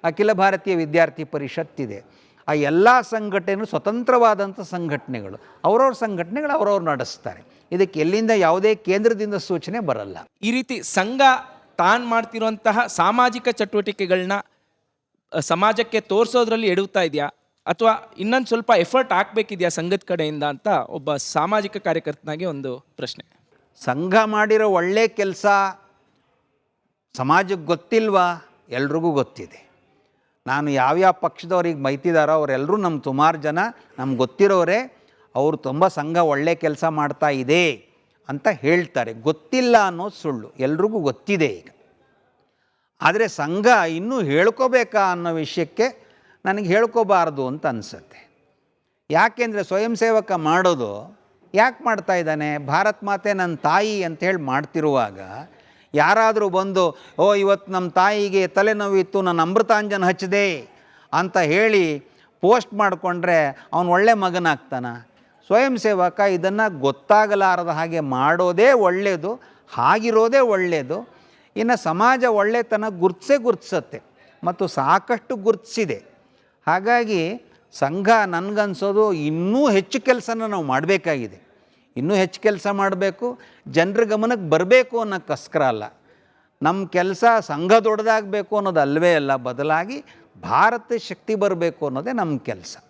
ಅಖಿಲ ಭಾರತೀಯ ವಿದ್ಯಾರ್ಥಿ ಪರಿಷತ್ತಿದೆ. ಆ ಎಲ್ಲ ಸಂಘಟನೆಗಳು ಸ್ವತಂತ್ರವಾದಂಥ ಸಂಘಟನೆಗಳು, ಅವ್ರವ್ರ ಸಂಘಟನೆಗಳು ಅವ್ರವ್ರು ನಡೆಸ್ತಾರೆ. ಇದಕ್ಕೆ ಎಲ್ಲಿಂದ ಯಾವುದೇ ಕೇಂದ್ರದಿಂದ ಸೂಚನೆ ಬರಲ್ಲ. ಈ ರೀತಿ ಸಂಘ ತಾನು ಮಾಡ್ತಿರುವಂತಹ ಸಾಮಾಜಿಕ ಚಟುವಟಿಕೆಗಳನ್ನ ಸಮಾಜಕ್ಕೆ ತೋರಿಸೋದ್ರಲ್ಲಿ ಎಡುತ್ತಾ ಇದೆಯಾ, ಅಥವಾ ಇನ್ನೊಂದು ಸ್ವಲ್ಪ ಎಫರ್ಟ್ ಹಾಕಬೇಕಿದೆಯಾ ಸಂಘದ ಕಡೆಯಿಂದ ಅಂತ ಒಬ್ಬ ಸಾಮಾಜಿಕ ಕಾರ್ಯಕರ್ತನಾಗಿ ಒಂದು ಪ್ರಶ್ನೆ. ಸಂಘ ಮಾಡಿರೋ ಒಳ್ಳೆ ಕೆಲಸ ಸಮಾಜಕ್ಕೆ ಗೊತ್ತಿಲ್ವಾ? ಎಲ್ರಿಗೂ ಗೊತ್ತಿದೆ. ನಾನು ಯಾವ್ಯಾವ ಪಕ್ಷದವ್ರಿಗೆ ಬೈತಿದ್ದಾರೋ ಅವರೆಲ್ಲರೂ ನಮ್ಮ ಸುಮಾರು ಜನ ನಮ್ಗೆ ಗೊತ್ತಿರೋರೆ. ಅವರು ತುಂಬ ಸಂಘ ಒಳ್ಳೆ ಕೆಲಸ ಮಾಡ್ತಾ ಇದೆ ಅಂತ ಹೇಳ್ತಾರೆ. ಗೊತ್ತಿಲ್ಲ ಅನ್ನೋದು ಸುಳ್ಳು, ಎಲ್ರಿಗೂ ಗೊತ್ತಿದೆ ಈಗ. ಆದರೆ ಸಂಘ ಇನ್ನೂ ಹೇಳ್ಕೋಬೇಕಾ ಅನ್ನೋ ವಿಷಯಕ್ಕೆ ನನಗೆ ಹೇಳ್ಕೋಬಾರ್ದು ಅಂತ ಅನಿಸುತ್ತೆ. ಯಾಕೆಂದರೆ ಸ್ವಯಂ ಸೇವಕ ಮಾಡೋದು ಯಾಕೆ ಮಾಡ್ತಾ ಇದ್ದಾನೆ? ಭಾರತ್ ಮಾತೆ ನನ್ನ ತಾಯಿ ಅಂಥೇಳಿ ಮಾಡ್ತಿರುವಾಗ ಯಾರಾದರೂ ಬಂದು ಇವತ್ತು ನಮ್ಮ ತಾಯಿಗೆ ತಲೆನೋವಿತ್ತು ನಾನು ಅಮೃತಾಂಜನ್ ಹಚ್ಚಿದೆ ಅಂತ ಹೇಳಿ ಪೋಸ್ಟ್ ಮಾಡಿಕೊಂಡ್ರೆ ಅವನು ಒಳ್ಳೆ ಮಗನಾಗ್ತಾನ? ಸ್ವಯಂ ಸೇವಕ ಇದನ್ನು ಗೊತ್ತಾಗಲಾರದ ಹಾಗೆ ಮಾಡೋದೇ ಒಳ್ಳೆಯದು, ಹಾಗಿರೋದೇ ಒಳ್ಳೆಯದು. ಇನ್ನು ಸಮಾಜ ಒಳ್ಳೆತನ ಗುರ್ತಿಸುತ್ತೆ ಮತ್ತು ಸಾಕಷ್ಟು ಗುರ್ತಿಸಿದೆ. ಹಾಗಾಗಿ ಸಂಘ ನನಗನ್ಸೋದು ಇನ್ನೂ ಹೆಚ್ಚು ಕೆಲಸನ ನಾವು ಮಾಡಬೇಕಾಗಿದೆ. ಇನ್ನೂ ಹೆಚ್ಚು ಕೆಲಸ ಮಾಡಬೇಕು, ಜನರ ಗಮನಕ್ಕೆ ಬರಬೇಕು ಅನ್ನೋಕ್ಕೋಸ್ಕರ ಅಲ್ಲ. ನಮ್ಮ ಕೆಲಸ ಸಂಘ ದೊಡ್ಡದಾಗಬೇಕು ಅನ್ನೋದು ಅಲ್ಲವೇ ಅಲ್ಲ, ಬದಲಾಗಿ ಭಾರತ ಶಕ್ತಿ ಬರಬೇಕು ಅನ್ನೋದೇ ನಮ್ಮ ಕೆಲಸ.